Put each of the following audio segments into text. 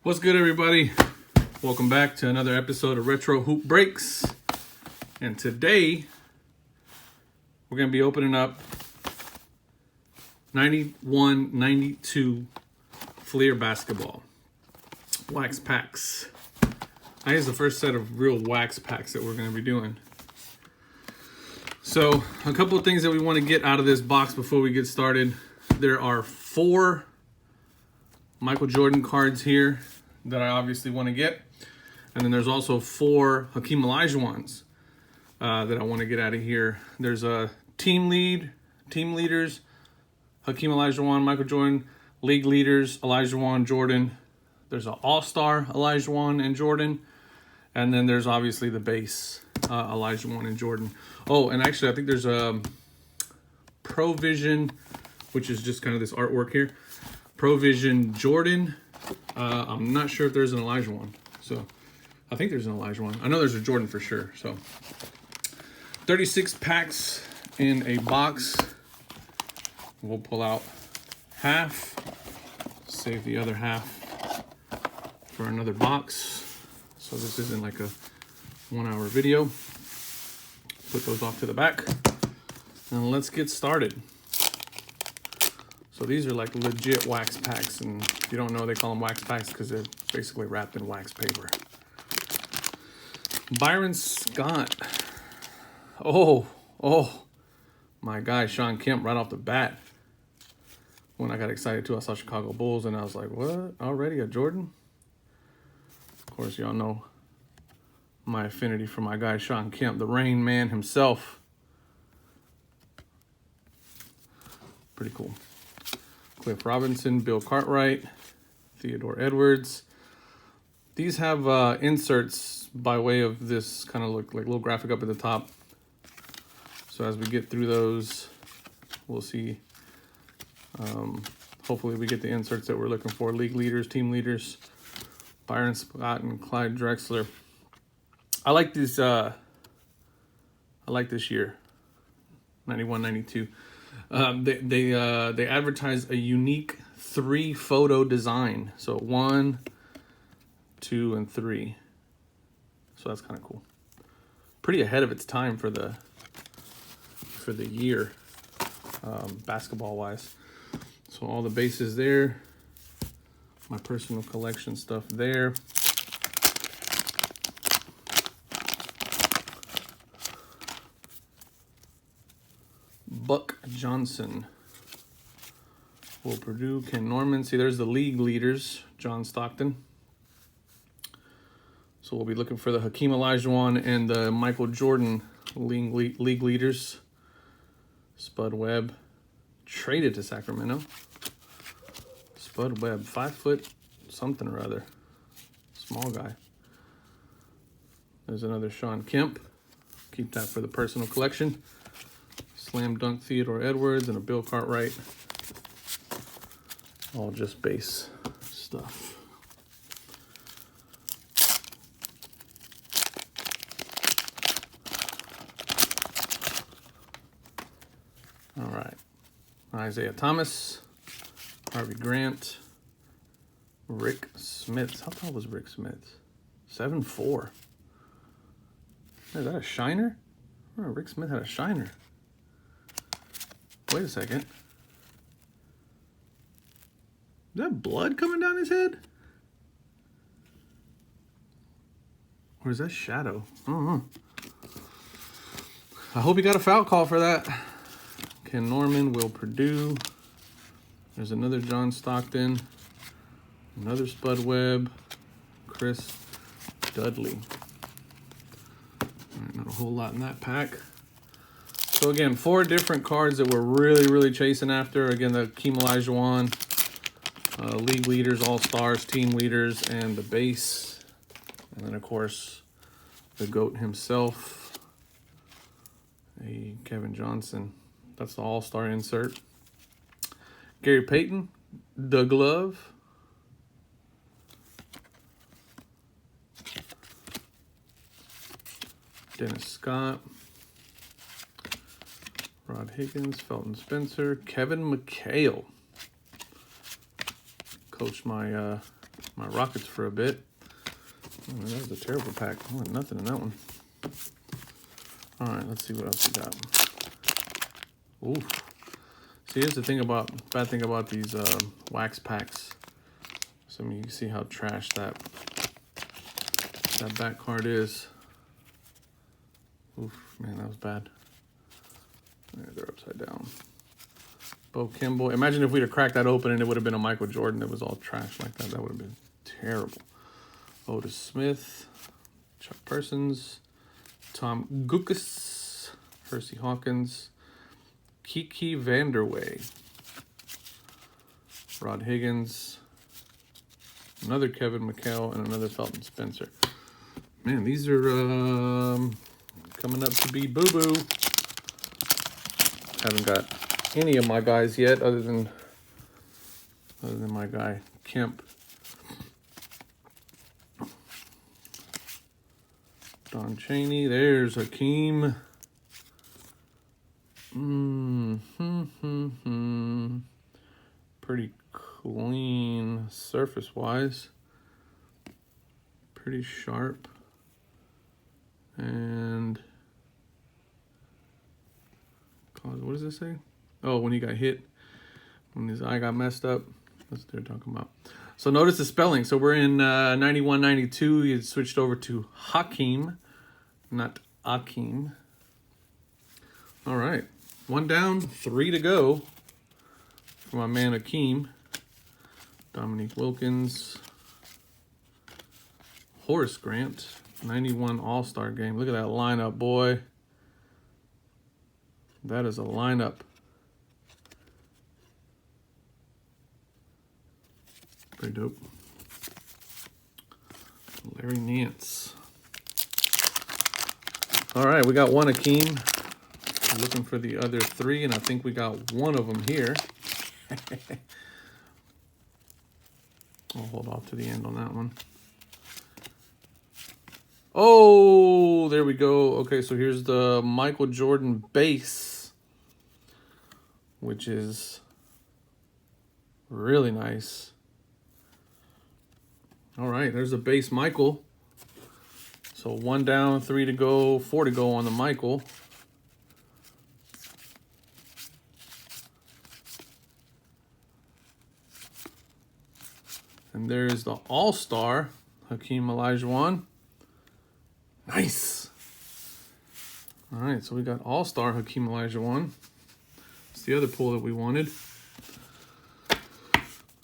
What's good, everybody? Welcome back to another episode of Retro Hoop Breaks. And today, we're going to be opening up 91-92 Fleer basketball. Wax packs. I think it's the first set of real wax packs that we're going to be doing. So, a couple of things that we want to get out of this box before we get started. There are 4 Michael Jordan cards here that I obviously want to get. And then there's also 4 Hakeem Olajuwons that I want to get out of here. There's a team leaders, Hakeem Olajuwon, Michael Jordan, league leaders, Olajuwon, Jordan. There's an all-star Olajuwon and Jordan. And then there's obviously the base Olajuwon and Jordan. Oh, and actually I think there's a Provision, which is just kind of this artwork here. Provision Jordan. I'm not sure if there's an Olajuwon. So I think there's an Olajuwon. I know there's a Jordan for sure. So 36 packs in a box. We'll pull out half. Save the other half for another box. So this isn't like a 1-hour video. Put those off to the back. And let's get started. So these are like legit wax packs, and if you don't know, they call them wax packs because they're basically wrapped in wax paper. Byron Scott. Oh, my guy, Sean Kemp, right off the bat. When I got excited too, I saw Chicago Bulls, and I was like, what? Already a Jordan? Of course, y'all know my affinity for my guy, Sean Kemp, the Rain Man himself. Pretty cool. Cliff Robinson, Bill Cartwright, Theodore Edwards. These have inserts by way of this kind of look like little graphic up at the top. So as we get through those, we'll see. Hopefully we get the inserts that we're looking for. League leaders, team leaders, Byron Scott and Clyde Drexler. I like this. I like this year, 91-92. They advertise a unique 3-photo design. So 1, 2, and 3. So that's kind of cool. Pretty ahead of its time for the year, basketball wise. So all the bases there. My personal collection stuff there. Buck Johnson, Will Purdue, Ken Norman. See, there's the league leaders, John Stockton. So we'll be looking for the Hakeem Olajuwon and the Michael Jordan league leaders. Spud Webb, traded to Sacramento. Spud Webb, 5 foot something or other. Small guy. There's another Sean Kemp. Keep that for the personal collection. Slam Dunk Theodore Edwards and a Bill Cartwright. All just base stuff. All right. Isaiah Thomas, Harvey Grant, Rick Smith. How tall was Rick Smith? 7'4". Is that a shiner? Oh, Rick Smith had a shiner. Wait a second. Is that blood coming down his head? Or is that shadow? I don't know. I hope he got a foul call for that. Ken Norman, Will Purdue. There's another John Stockton. Another Spud Webb. Chris Dudley. All right, not a whole lot in that pack. So again, 4 different cards that we're really chasing after. Again, the Hakeem Olajuwon, league leaders, all-stars, team leaders, and the base. And then, of course, the GOAT himself, Kevin Johnson. That's the all-star insert. Gary Payton, the glove. Dennis Scott. Rod Higgins, Felton Spencer, Kevin Micheal. Coached my my Rockets for a bit. Oh, that was a terrible pack. Oh, nothing in that one. All right, let's see what else we got. Ooh. See, here's the bad thing about these wax packs. So, I mean, you can see how trash that back card is. Oof, man, that was bad. Yeah, they're upside down. Bo Kimball. Imagine if we'd have cracked that open and it would have been a Michael Jordan that was all trash like that. That would have been terrible. Otis Smith, Chuck Persons, Tom Gukas, Hersey Hawkins, Kiki Vanderway, Rod Higgins, another Kevin Micheal, and another Felton Spencer. Man, these are coming up to be boo-boo. Haven't got any of my guys yet, other than my guy Kemp. Don Chaney. There's Hakeem. Pretty clean surface-wise. Pretty sharp. And what does this say? Oh, when he got hit, when his eye got messed up. That's what they're talking about. So notice the spelling. So we're in 91, 92. He had switched over to Hakeem, not Akeem. All right. 1 down, 3 to go for my man Hakeem. Dominique Wilkins. Horace Grant. 91 All-Star game. Look at that lineup, boy. That is a lineup. Pretty dope. Larry Nance. All right, we got one Hakeem. Looking for the other 3, and I think we got one of them here. I'll hold off to the end on that one. Oh, there we go. Okay, so here's the Michael Jordan base, which is really nice. All right, there's the base Michael. So 1 down, 3 to go, 4 to go on the Michael. And there's the All-Star, Hakeem Olajuwon. Nice. All right, so we got All-Star Hakeem Olajuwon. It's the other pull that we wanted.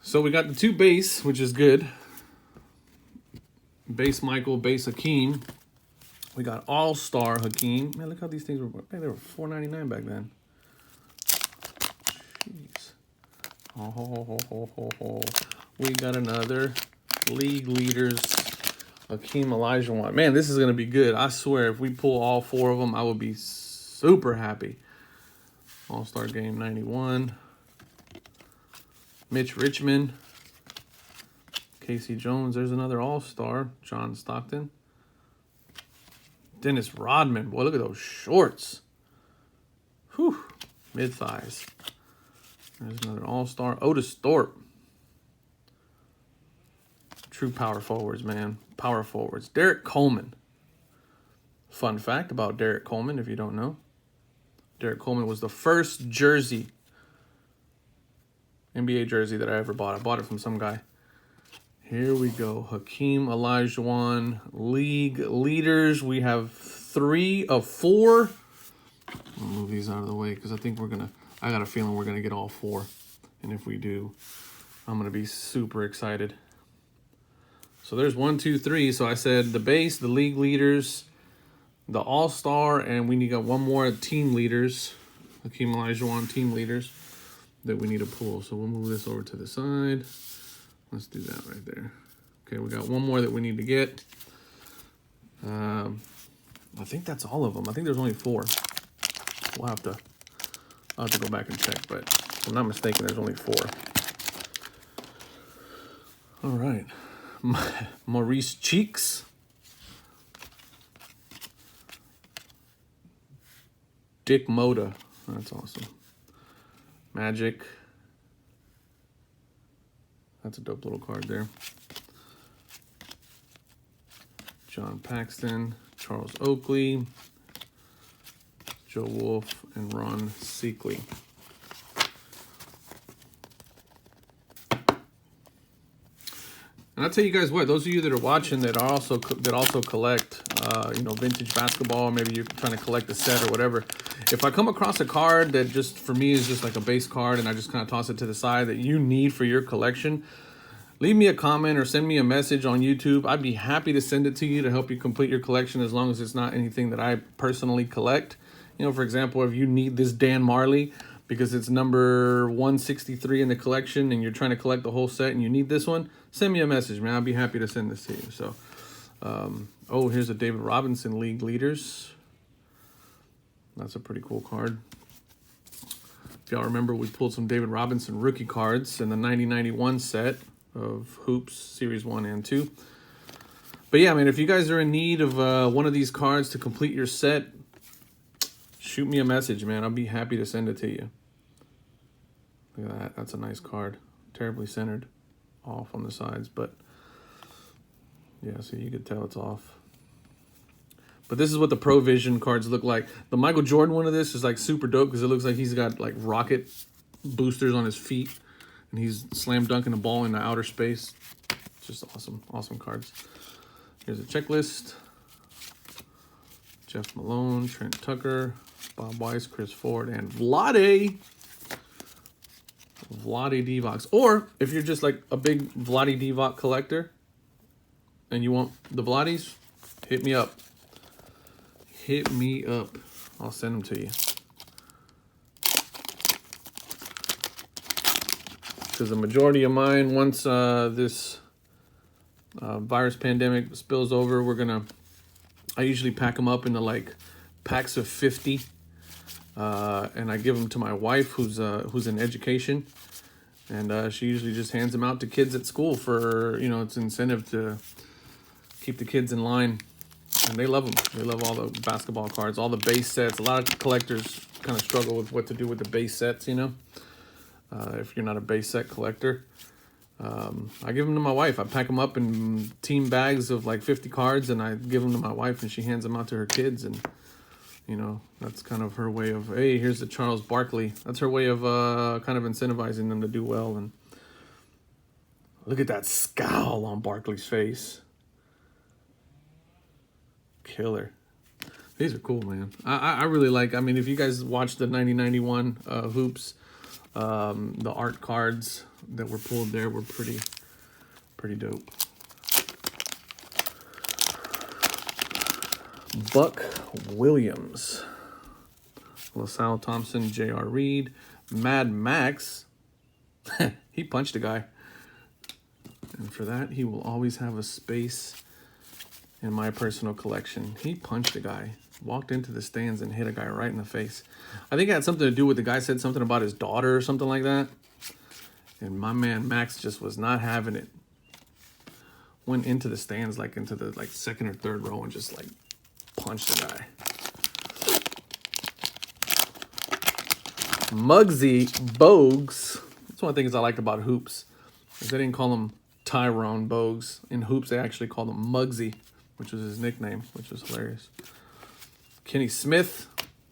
So we got the 2 base, which is good. Base Michael, base Hakeem. We got All-Star Hakeem. Man, look how these things were. Man, they were $4.99 back then. Jeez. Oh. We got another League Leaders Hakeem Olajuwon. Man, this is going to be good. I swear, if we pull all 4 of them, I would be super happy. All-Star Game 91. Mitch Richmond. Casey Jones. There's another All-Star. John Stockton. Dennis Rodman. Boy, look at those shorts. Whew. Mid-thighs. There's another All-Star. Otis Thorpe. True power forwards, man. Power forwards. Derek Coleman. Fun fact about Derek Coleman, if you don't know. Derek Coleman was the first jersey, NBA jersey that I ever bought. I bought it from some guy. Here we go. Hakeem Olajuwon. League Leaders. We have 3 of 4. I'll move these out of the way because I think I got a feeling we're going to get all 4. And if we do, I'm going to be super excited. So there's 1, 2, 3. So I said the base, the League Leaders, the All-Star, and we got 1 more Team Leaders. Hakeem Olajuwon Team Leaders that we need to pull. So we'll move this over to the side. Let's do that right there. Okay, we got 1 more that we need to get. I think that's all of them. I think there's only 4. I'll have to go back and check, but if I'm not mistaken, there's only 4. All right. Maurice Cheeks. Dick Moda. That's awesome. Magic. That's a dope little card there. John Paxton, Charles Oakley, Joe Wolf, and Ron Seekley. And I'll tell you guys what, those of you that are watching that also collect, vintage basketball, maybe you're trying to collect a set or whatever. If I come across a card that just, for me, is just like a base card and I just kind of toss it to the side that you need for your collection, leave me a comment or send me a message on YouTube. I'd be happy to send it to you to help you complete your collection as long as it's not anything that I personally collect. You know, for example, if you need this Dan Marley because it's number 163 in the collection and you're trying to collect the whole set and you need this one, send me a message, man. I'll be happy to send this to you. So, here's a David Robinson League Leaders. That's a pretty cool card. If y'all remember, we pulled some David Robinson rookie cards in the 90-91 set of Hoops Series 1 and 2. But yeah, man, if you guys are in need of one of these cards to complete your set, shoot me a message, man. I'll be happy to send it to you. Look at that. That's a nice card. Terribly centered off on the sides, but yeah, so you could tell it's off. But this is what the Pro Vision cards look like. The Michael Jordan one of this is like super dope because it looks like he's got like rocket boosters on his feet and he's slam dunking the ball into outer space. Just awesome, awesome cards. Here's a checklist. Jeff Malone, Trent Tucker, Bob Weiss, Chris Ford, and Vlade Divac. Or if you're just like a big Vlade Divac collector and you want the Vlades, hit me up. Hit me up. I'll send them to you. Because the majority of mine, once this virus pandemic spills over, I usually pack them up into like packs of 50. And I give them to my wife who's in education. And she usually just hands them out to kids at school for, it's incentive to keep the kids in line. And they love them. They love all the basketball cards, all the base sets. A lot of collectors kind of struggle with what to do with the base sets, if you're not a base set collector. I give them to my wife. I pack them up in team bags of like 50 cards, and I give them to my wife, and she hands them out to her kids. And, that's kind of her way of, hey, here's the Charles Barkley. That's her way of kind of incentivizing them to do well. And look at that scowl on Barkley's face. Killer. These are cool, man. I really like, if you guys watched the 90-91 Hoops, the art cards that were pulled there were pretty dope. Buck Williams, LaSalle Thompson, J.R. Reed, Mad Max. He punched a guy. And for that, he will always have a space in my personal collection. He punched a guy, walked into the stands and hit a guy right in the face. I think it had something to do with the guy said something about his daughter or something like that. And my man Max just was not having it. Went into the stands, like into the second or third row, and just like punched the guy. Muggsy Bogues. That's one of the things I liked about Hoops. Is they didn't call him Tyrone Bogues. In Hoops, they actually called him Muggsy, which was his nickname, which was hilarious. Kenny Smith.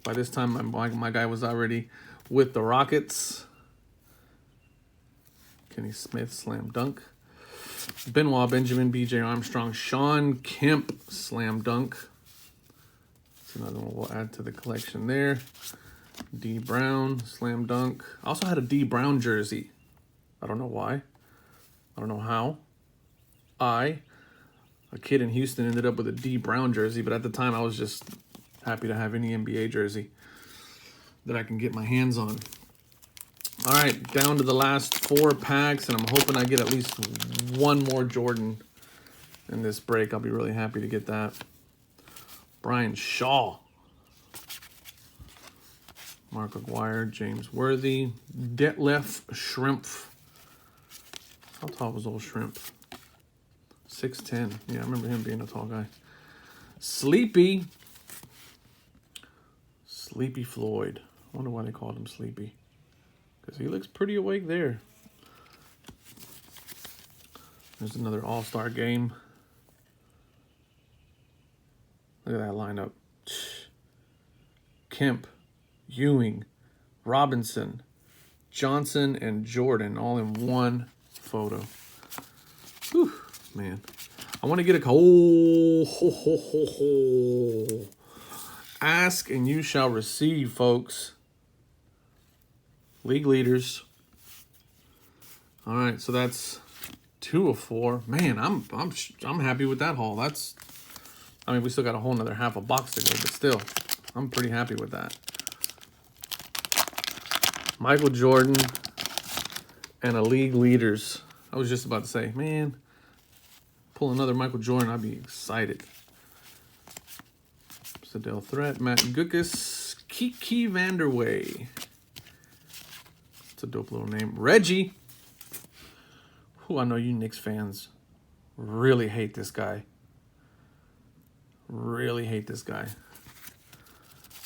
By this time, my guy was already with the Rockets. Kenny Smith, slam dunk. Benoit Benjamin, B.J. Armstrong, Sean Kemp, slam dunk. That's another one we'll add to the collection there. D. Brown, slam dunk. I also had a D. Brown jersey. I don't know why. I don't know how. A kid in Houston, ended up with a D. Brown jersey, but at the time I was just happy to have any NBA jersey that I can get my hands on. All right, down to the last 4 packs, and I'm hoping I get at least one more Jordan in this break. I'll be really happy to get that. Brian Shaw. Mark Aguirre, James Worthy, Detlef Schrempf. How tall was old Schrempf? 6'10". Yeah, I remember him being a tall guy. Sleepy Floyd. I wonder why they called him Sleepy. Because he looks pretty awake there. There's another All-Star game. Look at that lineup. Kemp, Ewing, Robinson, Johnson, and Jordan all in one photo. Whew, man. I want to get a ask and you shall receive, folks. League leaders. All right, so that's 2 of 4. Man, I'm happy with that haul. I mean, we still got a whole another half a box to go, but still, I'm pretty happy with that. Michael Jordan and a league leaders. I was just about to say, man, pull another Michael Jordan, I'd be excited. Sadell Threat, Matt Gukas, Kiki Vanderway. It's a dope little name. Reggie. Who I know you Knicks fans really hate this guy. Really hate this guy.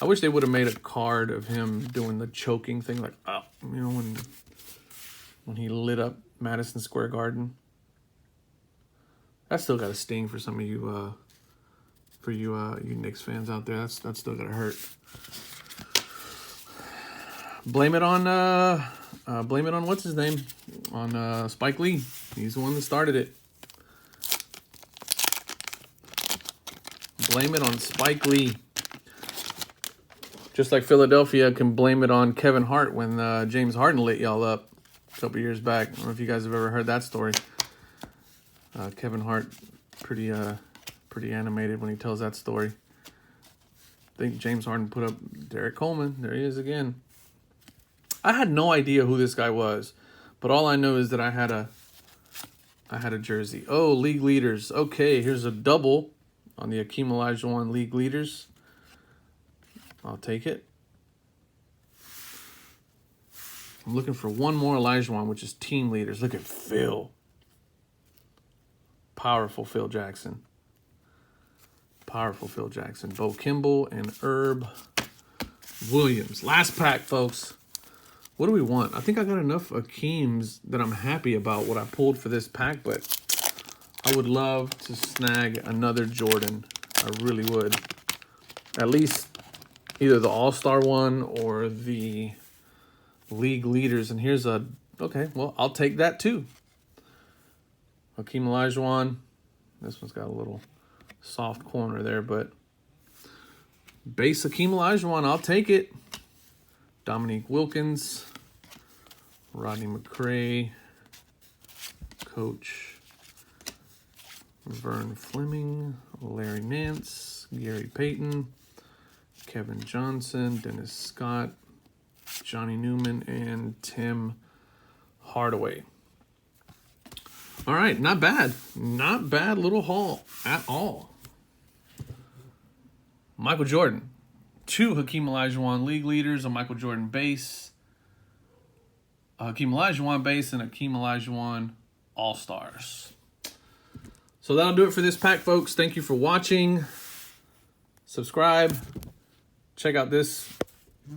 I wish they would have made a card of him doing the choking thing, like, oh, you know, when he lit up Madison Square Garden. That still got to sting for some of you, you Knicks fans out there. That's still got to hurt. Blame it on what's his name? On Spike Lee. He's the one that started it. Blame it on Spike Lee. Just like Philadelphia can blame it on Kevin Hart when James Harden lit y'all up a couple years back. I don't know if you guys have ever heard that story. Kevin Hart, pretty animated when he tells that story. I think James Harden put up Derek Coleman. There he is again. I had no idea who this guy was, but all I know is that I had a jersey. Oh, league leaders. Okay, here's a double on the Hakeem Olajuwon league leaders. I'll take it. I'm looking for one more Olajuwon, which is team leaders. Look at Phil. Powerful Phil Jackson. Powerful Phil Jackson. Bo Kimball and Herb Williams. Last pack, folks. What do we want? I think I got enough Hakeems that I'm happy about what I pulled for this pack, but I would love to snag another Jordan. I really would. At least either the All-Star one or the league leaders. And here's a, okay, well, I'll take that too. Hakeem Olajuwon. This one's got a little soft corner there, but base Hakeem Olajuwon, I'll take it. Dominique Wilkins, Rodney McRae, Coach Vern Fleming, Larry Nance, Gary Payton, Kevin Johnson, Dennis Scott, Johnny Newman, and Tim Hardaway. All right, not bad. Not bad little haul at all. Michael Jordan. 2 Hakeem Olajuwon league leaders, a Michael Jordan base, a Hakeem Olajuwon base, and a Hakeem Olajuwon All-Stars. So that'll do it for this pack, folks. Thank you for watching. Subscribe. Check out this.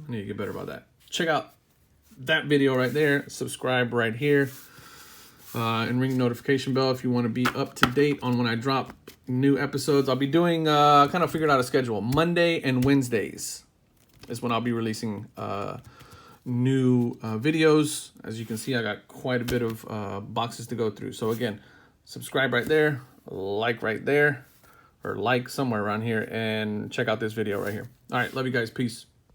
I need to get better about that. Check out that video right there. Subscribe right here. And ring the notification bell if you want to be up to date on when I drop new episodes. I'll be doing, kind of figured out a schedule. Monday and Wednesdays is when I'll be releasing new videos. As you can see, I got quite a bit of boxes to go through. So again, subscribe right there, like right there, or like somewhere around here, and check out this video right here. All right, love you guys. Peace.